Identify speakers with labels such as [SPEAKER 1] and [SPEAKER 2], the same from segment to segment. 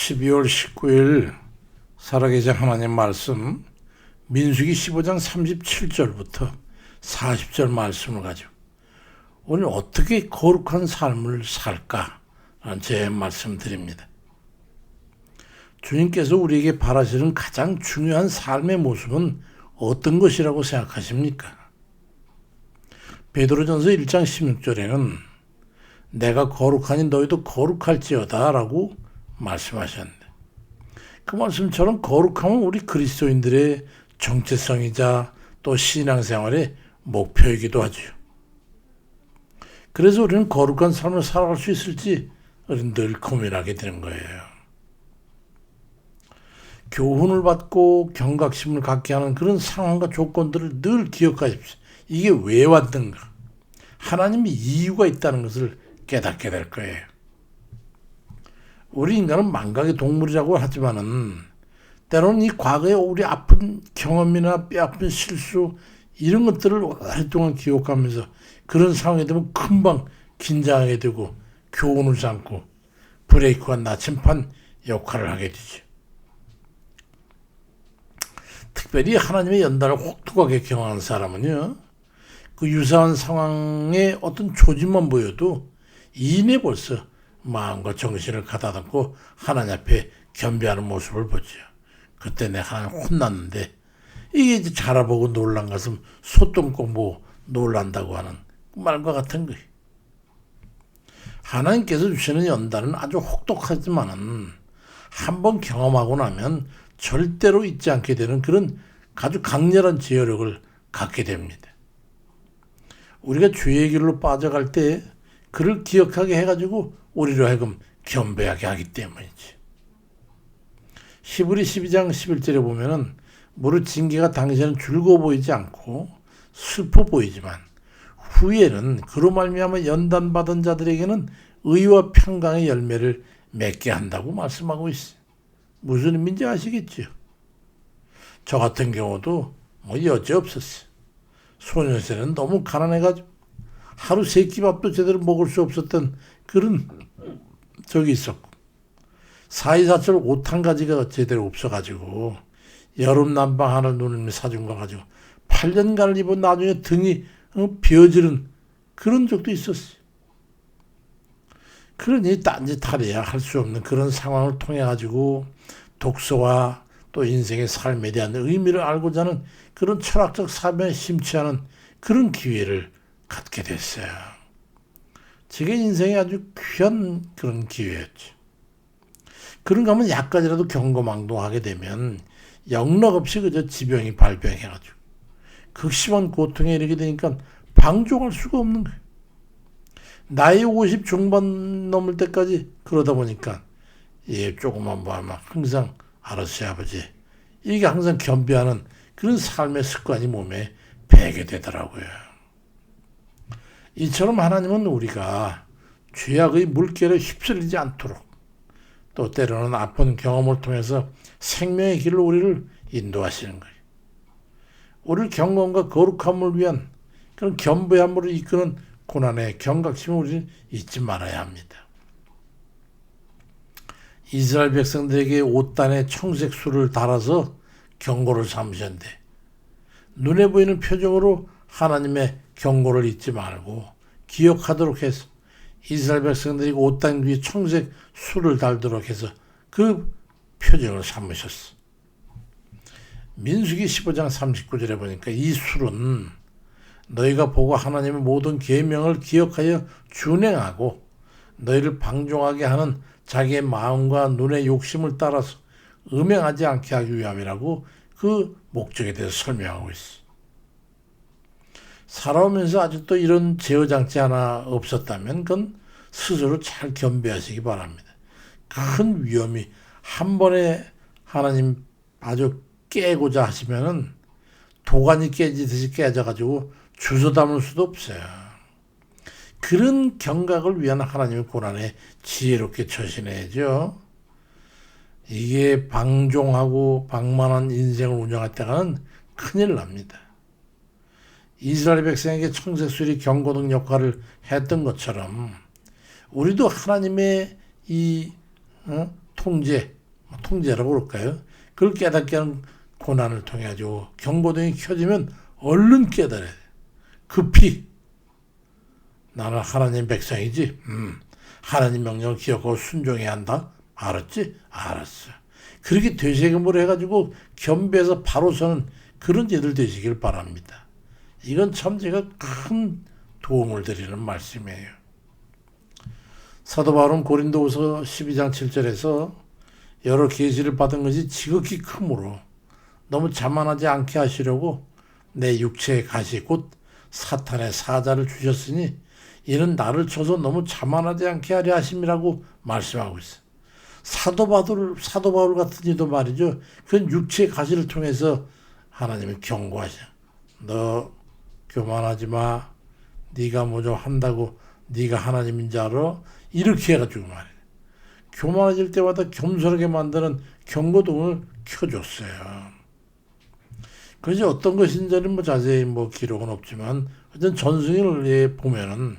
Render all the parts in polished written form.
[SPEAKER 1] 12월 19일 살아계신 하나님 말씀 민수기 15장 37절부터 40절 말씀을 가지고 오늘 어떻게 거룩한 삶을 살까라는 제 말씀 드립니다. 주님께서 우리에게 바라시는 가장 중요한 삶의 모습은 어떤 것이라고 생각하십니까? 베드로전서 1장 16절에는 내가 거룩하니 너희도 거룩할지어다 라고 말씀하셨는데, 그 말씀처럼 거룩함은 우리 그리스도인들의 정체성이자 또 신앙생활의 목표이기도 하죠. 그래서 우리는 거룩한 삶을 살아갈 수 있을지 우리는 늘 고민하게 되는 거예요. 교훈을 받고 경각심을 갖게 하는 그런 상황과 조건들을 늘 기억하십시오. 이게 왜 왔는가? 하나님이 이유가 있다는 것을 깨닫게 될 거예요. 우리 인간은 망각의 동물이라고 하지만은 때로는 이 과거의 우리 아픈 경험이나 뼈아픈 실수 이런 것들을 오랫동안 기억하면서 그런 상황이 되면 금방 긴장하게 되고 교훈을 삼고 브레이크와 나침판 역할을 하게 되죠. 특별히 하나님의 연단을 혹독하게 경험한 사람은요, 그 유사한 상황에 어떤 조짐만 보여도 이내 벌써 마음과 정신을 가다듬고 하나님 앞에 겸비하는 모습을 보죠. 그때 내가 하나님 혼났는데 이게 이제 자라보고 놀란 것은 소똥 공부 놀란다고 하는 말과 같은 거예요. 하나님께서 주시는 연단은 아주 혹독하지만은 한번 경험하고 나면 절대로 잊지 않게 되는 그런 아주 강렬한 제어력을 갖게 됩니다. 우리가 죄의 길로 빠져갈 때 그를 기억하게 해가지고 우리로 하여금 겸비하게 하기 때문이지. 히브리 12장 11절에 보면은 무릇 징계가 당시에는 즐거워 보이지 않고 슬퍼 보이지만 후에는 그로 말미암아 연단받은 자들에게는 의와 평강의 열매를 맺게 한다고 말씀하고 있어요. 무슨 의미인지 아시겠죠? 저 같은 경우도 여지없었어요. 소년세는 너무 가난해가지고 하루 세 끼 밥도 제대로 먹을 수 없었던 그런 적이 있었고, 사이사철 옷 한 가지가 제대로 없어가지고 여름 난방 하나 누님이 사준 거 가지고 8년간을 입은 나중에 등이 비어지는 그런 적도 있었어요. 그러니 딴짓하려야 할 수 없는 그런 상황을 통해 가지고 독서와 또 인생의 삶에 대한 의미를 알고자 하는 그런 철학적 사명에 심취하는 그런 기회를 갖게 됐어요. 제게 인생에 아주 귀한 그런 기회였죠. 그런가 하면 약간이라도 경거망동하게 되면 영락없이 그저 지병이 발병해가지고 극심한 고통에 이르게 되니까 방종할 수가 없는 거예요. 나이 50 중반 넘을 때까지 그러다 보니까 조금만 봐만 항상 알았어요 아버지. 이게 항상 겸비하는 그런 삶의 습관이 몸에 배게 되더라고요. 이처럼 하나님은 우리가 죄악의 물결에 휩쓸리지 않도록 또 때로는 아픈 경험을 통해서 생명의 길로 우리를 인도하시는 거예요. 우리를 경건과 거룩함을 위한 그런 겸비함으로 이끄는 고난의 경각심을 우리는 잊지 말아야 합니다. 이스라엘 백성들에게 옷단에 청색 술을 달아서 경고를 삼으셨는데 눈에 보이는 표정으로 하나님의 경고를 잊지 말고 기억하도록 해서 이스라엘 백성들이 옷단 위에 청색 술을 달도록 해서 그 표정을 삼으셨어. 민수기 15장 39절에 보니까 이 술은 너희가 보고 하나님의 모든 계명을 기억하여 준행하고 너희를 방종하게 하는 자기의 마음과 눈의 욕심을 따라서 음행하지 않게 하기 위함이라고 그 목적에 대해서 설명하고 있어. 살아오면서 아직도 이런 제어장치 하나 없었다면 그건 스스로 잘 겸비하시기 바랍니다. 큰 위험이 한 번에 하나님 아주 깨고자 하시면은 도가니 깨지듯이 깨져가지고 주워 담을 수도 없어요. 그런 경각을 위한 하나님의 고난에 지혜롭게 처신해야죠. 이게 방종하고 방만한 인생을 운영했다가는 큰일 납니다. 이스라엘 백성에게 청색술이 경고등 역할을 했던 것처럼 우리도 하나님의 이 통제, 통제라고 그럴까요? 그걸 깨닫게 하는 고난을 통해 가지고 경고등이 켜지면 얼른 깨달아야 돼. 급히 나는 하나님 백성이지. 하나님 명령을 기억하고 순종해야 한다. 알았지? 알았어. 그렇게 되새김으로 해가지고 겸비해서 바로 서는 그런 이들 되시길 바랍니다. 이건 참 제가 큰 도움을 드리는 말씀이에요. 사도 바울은 고린도후서 12장 7절에서 여러 계시를 받은 것이 지극히 크므로 너무 자만하지 않게 하시려고 내 육체의 가시 곧 사탄의 사자를 주셨으니 이는 나를 쳐서 너무 자만하지 않게 하려 하심이라고 말씀하고 있어요. 사도 바울 같은 이도 말이죠. 그건 육체의 가시를 통해서 하나님이 경고하셔. 너 교만하지 마. 네가 뭐좀 한다고 네가 하나님인 줄 알아? 이렇게 해가지고 말이에요. 교만해질 때마다 겸손하게 만드는 경고등을 켜줬어요. 그것이 어떤 것인지는 자세히 기록은 없지만 어떤 전승을 보면은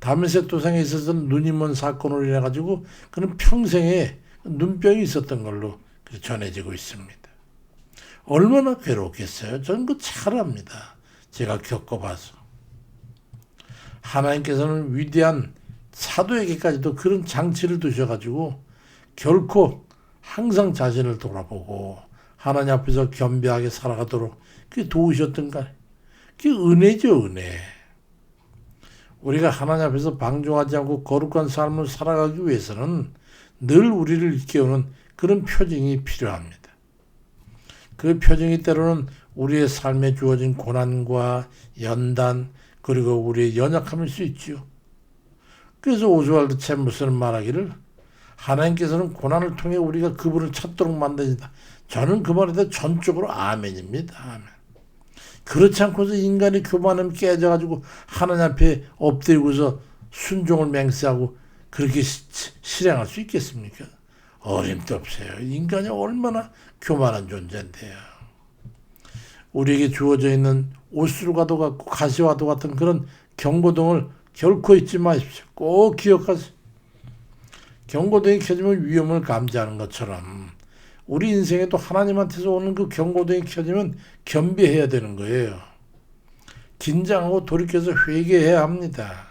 [SPEAKER 1] 다메섹 도상에 있어서는 눈이 먼 사건으로 인해 가지고 그는 평생에 눈병이 있었던 걸로 전해지고 있습니다. 얼마나 괴롭겠어요? 저는 그거 잘 압니다. 제가 겪어봐서. 하나님께서는 위대한 사도에게까지도 그런 장치를 두셔가지고 결코 항상 자신을 돌아보고 하나님 앞에서 겸비하게 살아가도록 그게 도우셨던가. 그게 은혜죠, 은혜. 우리가 하나님 앞에서 방종하지 않고 거룩한 삶을 살아가기 위해서는 늘 우리를 일깨우는 그런 표징이 필요합니다. 그 표징이 때로는 우리의 삶에 주어진 고난과 연단 그리고 우리의 연약함일 수 있지요. 그래서 오즈왈드 챔버스는 말하기를 하나님께서는 고난을 통해 우리가 그분을 찾도록 만드신다. 저는 그 말에 대해 전적으로 아멘입니다. 아멘. 그렇지 않고서 인간의 교만함이 깨져가지고 하나님 앞에 엎드리고서 순종을 맹세하고 그렇게 실행할 수 있겠습니까? 어림도 없어요. 인간이 얼마나 교만한 존재인데요. 우리에게 주어져 있는 옷수로가도 같고 가시와도 같은 그런 경고등을 결코 잊지 마십시오. 꼭 기억하세요. 경고등이 켜지면 위험을 감지하는 것처럼 우리 인생에도 하나님한테서 오는 그 경고등이 켜지면 겸비해야 되는 거예요. 긴장하고 돌이켜서 회개해야 합니다.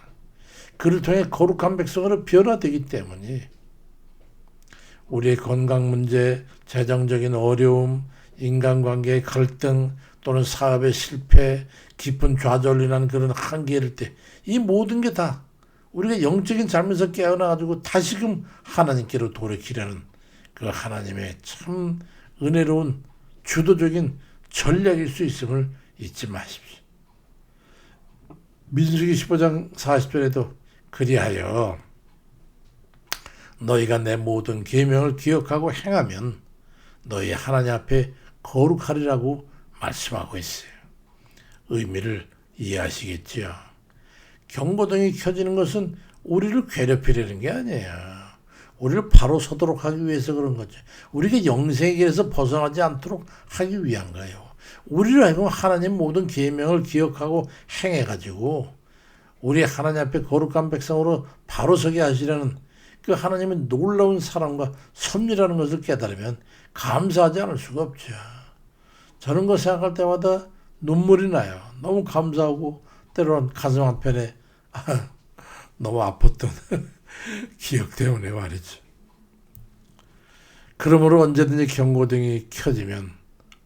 [SPEAKER 1] 그를 통해 거룩한 백성으로 변화되기 때문에 우리의 건강 문제, 재정적인 어려움, 인간관계의 갈등 또는 사업의 실패, 깊은 좌절이 나는 그런 한계일 때 이 모든 게 다 우리가 영적인 삶에서 깨어나가지고 다시금 하나님께로 돌이키려는 그 하나님의 참 은혜로운 주도적인 전략일 수 있음을 잊지 마십시오. 민수기 15장 40절에도 그리하여 너희가 내 모든 계명을 기억하고 행하면 너희 하나님 앞에 거룩하리라고 말씀하고 있어요. 의미를 이해하시겠지요. 경고등이 켜지는 것은 우리를 괴롭히려는 게 아니에요. 우리를 바로 서도록 하기 위해서 그런 거죠. 우리가 영생의 길에서 벗어나지 않도록 하기 위한 거예요. 우리를 하여금 하나님 모든 계명을 기억하고 행해가지고 우리 하나님 앞에 거룩한 백성으로 바로 서게 하시려는 그 하나님의 놀라운 사랑과 섭리라는 것을 깨달으면 감사하지 않을 수가 없죠. 저는 거 생각할 때마다 눈물이 나요. 너무 감사하고 때로는 가슴 한편에 너무 아팠던 기억 때문에 말이죠. 그러므로 언제든지 경고등이 켜지면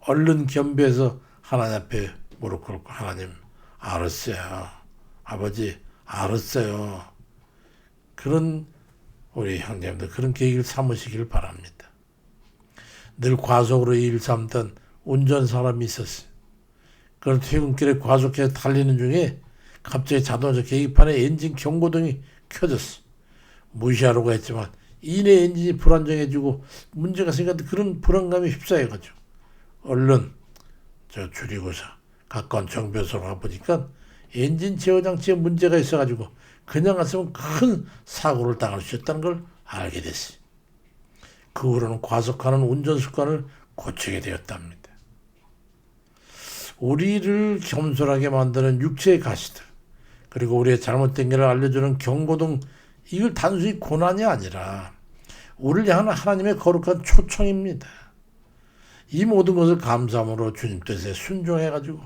[SPEAKER 1] 얼른 겸비해서 하나님 앞에 무릎 꿇고 하나님 알았어요. 아버지 알았어요. 그런 우리 형제님들 그런 계획을 삼으시길 바랍니다. 늘 과속으로 일 삼던 운전 사람이 있었어요. 그런 퇴근길에 과속해서 달리는 중에 갑자기 자동차 계기판에 엔진 경고등이 켜졌어. 무시하려고 했지만 이내 엔진이 불안정해지고 문제가 생겼는데 그런 불안감이 휩싸여가지고 얼른 줄이고서 가까운 정비소로 가보니까 엔진 제어 장치에 문제가 있어가지고 그냥 갔으면 큰 사고를 당할 수 있다는 걸 알게 됐어요. 그 후로는 과속하는 운전 습관을 고치게 되었답니다. 우리를 겸손하게 만드는 육체의 가시들 그리고 우리의 잘못된 길을 알려주는 경고등 이걸 단순히 고난이 아니라 우리를 향한 하나님의 거룩한 초청입니다. 이 모든 것을 감사함으로 주님 뜻에 순종해가지고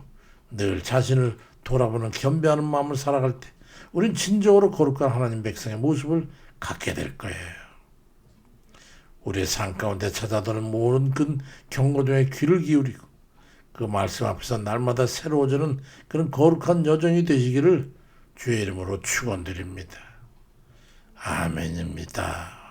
[SPEAKER 1] 늘 자신을 돌아보는 겸비하는 마음을 살아갈 때 우린 진정으로 거룩한 하나님 백성의 모습을 갖게 될 거예요. 우리의 삶 가운데 찾아드는 모든 그 경고등에 귀를 기울이고 그 말씀 앞에서 날마다 새로워지는 그런 거룩한 여정이 되시기를 주의 이름으로 축원드립니다. 아멘입니다.